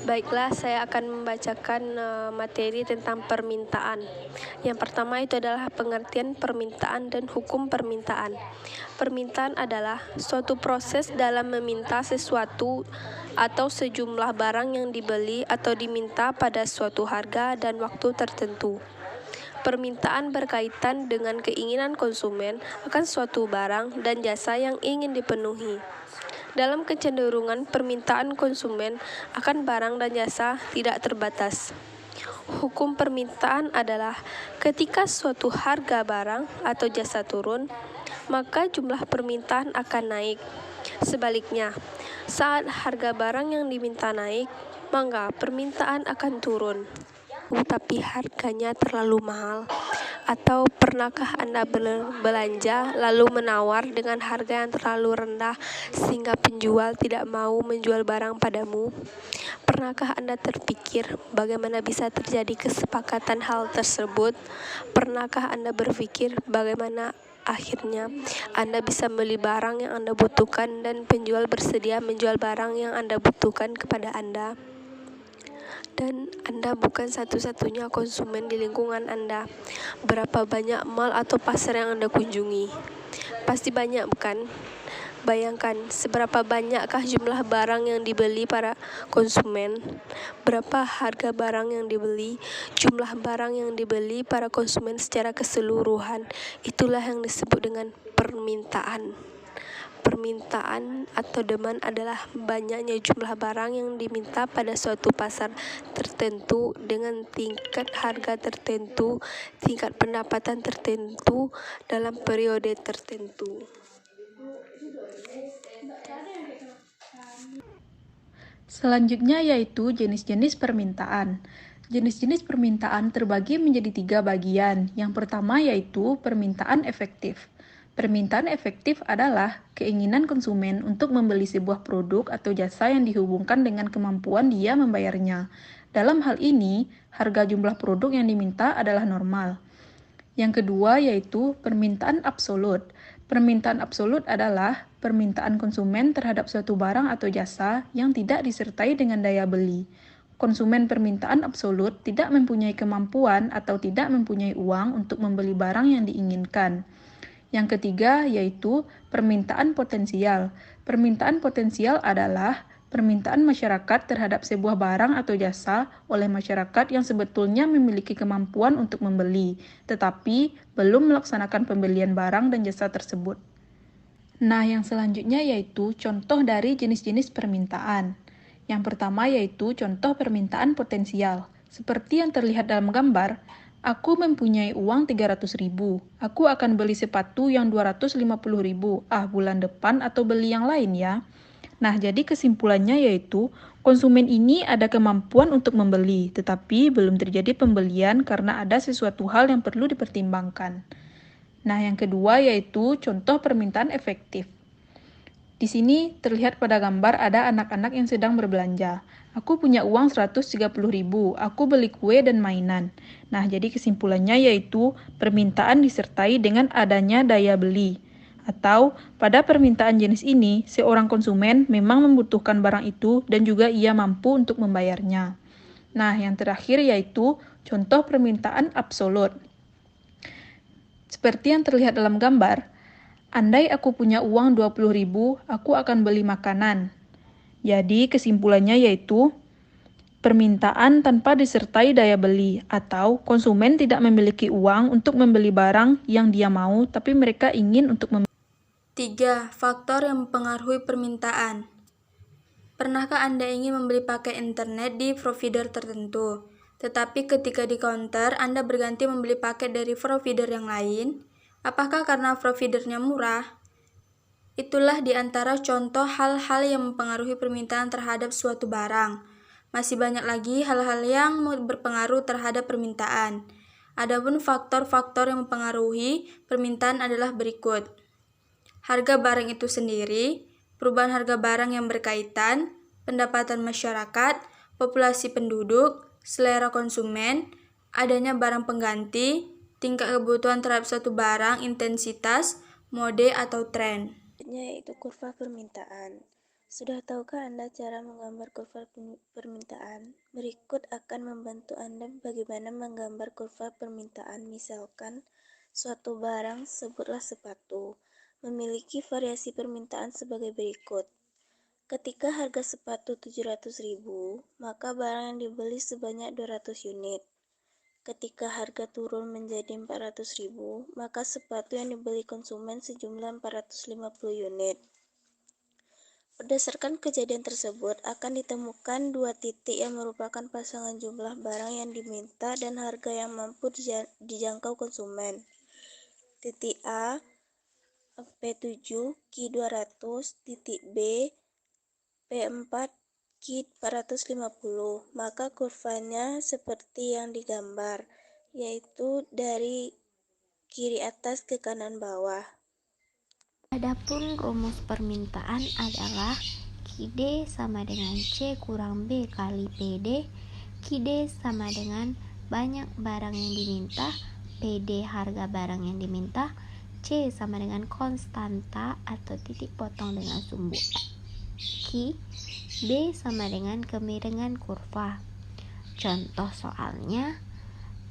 Baiklah, saya akan membacakan materi tentang permintaan. Yang pertama itu adalah pengertian permintaan dan hukum permintaan. Permintaan adalah suatu proses dalam meminta sesuatu atau sejumlah barang yang dibeli atau diminta pada suatu harga dan waktu tertentu. Permintaan berkaitan dengan keinginan konsumen akan suatu barang dan jasa yang ingin dipenuhi. Dalam kecenderungan permintaan konsumen akan barang dan jasa tidak terbatas. Hukum permintaan adalah ketika suatu harga barang atau jasa turun, maka jumlah permintaan akan naik. Sebaliknya, saat harga barang yang diminta naik, maka permintaan akan turun. Tapi harganya terlalu mahal. Atau pernahkah Anda belanja lalu menawar dengan harga yang terlalu rendah sehingga penjual tidak mau menjual barang padamu? Pernahkah Anda terpikir bagaimana bisa terjadi kesepakatan hal tersebut? Pernahkah Anda berpikir bagaimana akhirnya Anda bisa membeli barang yang Anda butuhkan dan penjual bersedia menjual barang yang Anda butuhkan kepada Anda? Dan Anda bukan satu-satunya konsumen di lingkungan Anda. Berapa banyak mal atau pasar yang Anda kunjungi? Pasti banyak, bukan? Bayangkan, seberapa banyakkah jumlah barang yang dibeli para konsumen? Berapa harga barang yang dibeli? Jumlah barang yang dibeli para konsumen secara keseluruhan. Itulah yang disebut dengan permintaan. Permintaan atau demand adalah banyaknya jumlah barang yang diminta pada suatu pasar tertentu dengan tingkat harga tertentu, tingkat pendapatan tertentu dalam periode tertentu. Selanjutnya yaitu jenis-jenis permintaan. Jenis-jenis permintaan terbagi menjadi 3 bagian. Yang pertama yaitu permintaan efektif. Permintaan efektif adalah keinginan konsumen untuk membeli sebuah produk atau jasa yang dihubungkan dengan kemampuan dia membayarnya. Dalam hal ini, harga jumlah produk yang diminta adalah normal. Yang kedua yaitu permintaan absolut. Permintaan absolut adalah permintaan konsumen terhadap suatu barang atau jasa yang tidak disertai dengan daya beli. Konsumen permintaan absolut tidak mempunyai kemampuan atau tidak mempunyai uang untuk membeli barang yang diinginkan. Yang ketiga yaitu permintaan potensial. Permintaan potensial adalah permintaan masyarakat terhadap sebuah barang atau jasa oleh masyarakat yang sebetulnya memiliki kemampuan untuk membeli, tetapi belum melaksanakan pembelian barang dan jasa tersebut. Nah, yang selanjutnya yaitu contoh dari jenis-jenis permintaan. Yang pertama yaitu contoh permintaan potensial. Seperti yang terlihat dalam gambar, aku mempunyai uang 300.000. Aku akan beli sepatu yang 250.000. Bulan depan atau beli yang lain ya. Nah, jadi kesimpulannya yaitu konsumen ini ada kemampuan untuk membeli, tetapi belum terjadi pembelian karena ada sesuatu hal yang perlu dipertimbangkan. Nah, yang kedua yaitu contoh permintaan efektif. Di sini terlihat pada gambar ada anak-anak yang sedang berbelanja. Aku punya uang 130.000, aku beli kue dan mainan. Nah, jadi kesimpulannya yaitu permintaan disertai dengan adanya daya beli. Atau pada permintaan jenis ini, seorang konsumen memang membutuhkan barang itu dan juga ia mampu untuk membayarnya. Nah, yang terakhir yaitu contoh permintaan absolut. Seperti yang terlihat dalam gambar, andai aku punya uang 20.000, aku akan beli makanan. Jadi kesimpulannya yaitu permintaan tanpa disertai daya beli atau konsumen tidak memiliki uang untuk membeli barang yang dia mau tapi mereka ingin untuk membeli. 3. Faktor yang mempengaruhi permintaan. Pernahkah Anda ingin membeli paket internet di provider tertentu, tetapi ketika di counter Anda berganti membeli paket dari provider yang lain? Apakah karena providernya murah? Itulah di antara contoh hal-hal yang mempengaruhi permintaan terhadap suatu barang. Masih banyak lagi hal-hal yang berpengaruh terhadap permintaan. Adapun faktor-faktor yang mempengaruhi permintaan adalah berikut. Harga barang itu sendiri, perubahan harga barang yang berkaitan, pendapatan masyarakat, populasi penduduk, selera konsumen, adanya barang pengganti, tingkat kebutuhan terhadap suatu barang, intensitas, mode atau tren. Yaitu kurva permintaan. Sudah tahukah Anda cara menggambar kurva permintaan? Berikut akan membantu Anda bagaimana menggambar kurva permintaan. Misalkan, suatu barang, sebutlah sepatu, memiliki variasi permintaan sebagai berikut. Ketika harga sepatu 700.000, maka barang yang dibeli sebanyak 200 unit. Ketika harga turun menjadi 400.000, maka sepatu yang dibeli konsumen sejumlah 450 unit. Berdasarkan kejadian tersebut, akan ditemukan dua titik yang merupakan pasangan jumlah barang yang diminta dan harga yang mampu dijangkau konsumen. Titik A, P7, Q200, titik B, P4, Q450. Maka kurvanya seperti yang digambar, yaitu dari kiri atas ke kanan bawah. Adapun rumus permintaan adalah QD sama dengan C kurang B kali PD. QD sama dengan banyak barang yang diminta, PD harga barang yang diminta, C sama dengan konstanta atau titik potong dengan sumbu Q, B sama dengan kemiringan kurva. Contoh soalnya,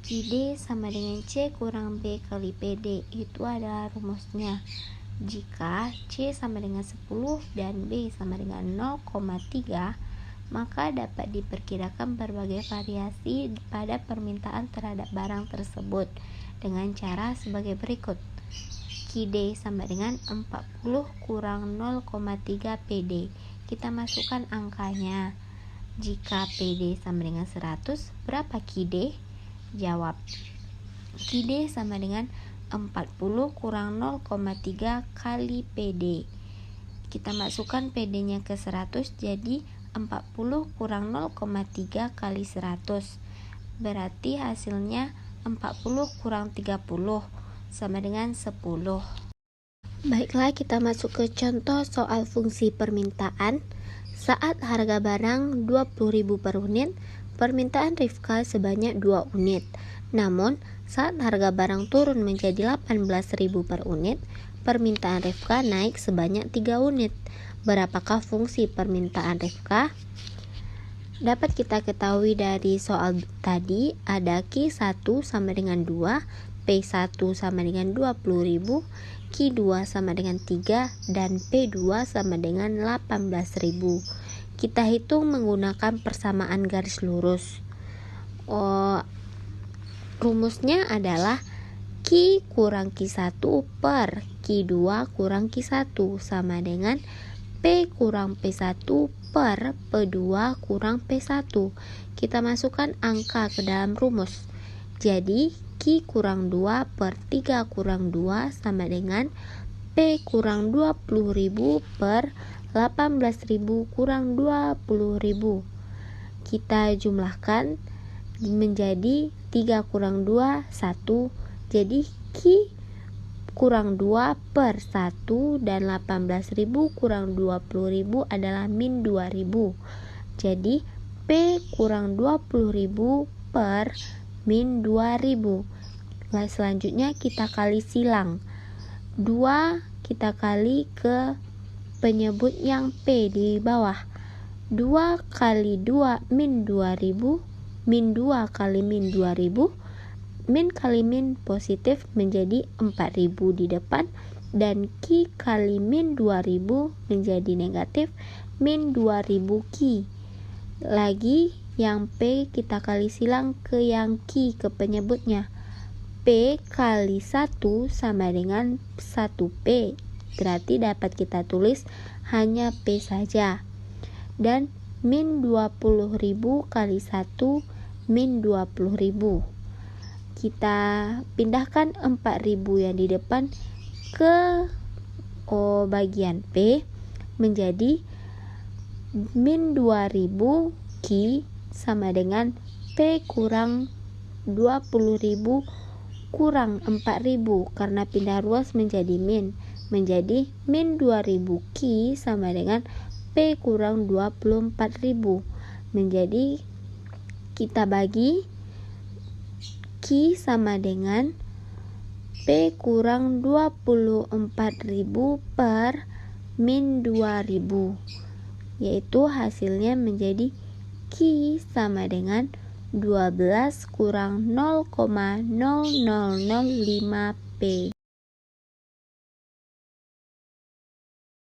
QD sama dengan C kurang B kali PD, itu adalah rumusnya. Jika C sama dengan 10 dan B sama dengan 0,3, maka dapat diperkirakan berbagai variasi pada permintaan terhadap barang tersebut dengan cara sebagai berikut. QD sama dengan 40 kurang 0,3 PD. Kita masukkan angkanya. Jika PD sama dengan 100, berapa QD? Jawab. QD sama dengan 40 kurang 0,3 kali PD. Kita masukkan PD-nya ke 100, jadi 40 kurang 0,3 kali 100. Berarti hasilnya 40 kurang 30 sama dengan 10. Baiklah, kita masuk ke contoh soal fungsi permintaan. Saat harga barang 20.000 per unit, permintaan Rifka sebanyak 2 unit. Namun, saat harga barang turun menjadi 18.000 per unit, permintaan Rifka naik sebanyak 3 unit. Berapakah fungsi permintaan Rifka? Dapat kita ketahui dari soal tadi, ada Q1 sama dengan 2, P1 sama dengan 20.000, Q2 sama dengan 3, dan P2 sama dengan 18.000. Kita hitung menggunakan persamaan garis lurus. Rumusnya adalah Q kurang Q1 per Q2 kurang Q1 sama dengan P kurang P1 per P2 kurang P1. Kita masukkan angka ke dalam rumus. Jadi Q kurang 2 per 3 kurang 2 sama dengan P kurang 20.000 per 18.000 kurang 20.000. Kita jumlahkan menjadi 3 kurang 2, 1. Jadi Q kurang 2 per 1 dan 18.000 kurang 20.000 adalah min 2.000. Jadi P kurang 20.000 per min 2.000. Selanjutnya kita kali silang. 2 kita kali ke penyebut yang P di bawah. 2 kali 2 min 2.000, min 2 kali min 2.000, min kali min positif menjadi 4.000 di depan, dan Q kali min 2.000 menjadi negatif, min 2.000 Q. Lagi yang P kita kali silang ke yang Q ke penyebutnya. P kali 1 sama dengan 1P. Berarti dapat kita tulis hanya P saja. Dan min 20.000 kali 1 min 20.000. Kita pindahkan 4.000 yang di depan ke bagian P menjadi min 2.000 Q sama dengan P kurang 20.000 kurang 4.000 karena pindah ruas menjadi min, menjadi min 2.000 Q sama dengan P kurang 24.000. Menjadi kita bagi Q sama dengan P kurang 24.000 per min 2.000. yaitu hasilnya menjadi Q sama dengan 12 kurang 0,0005P.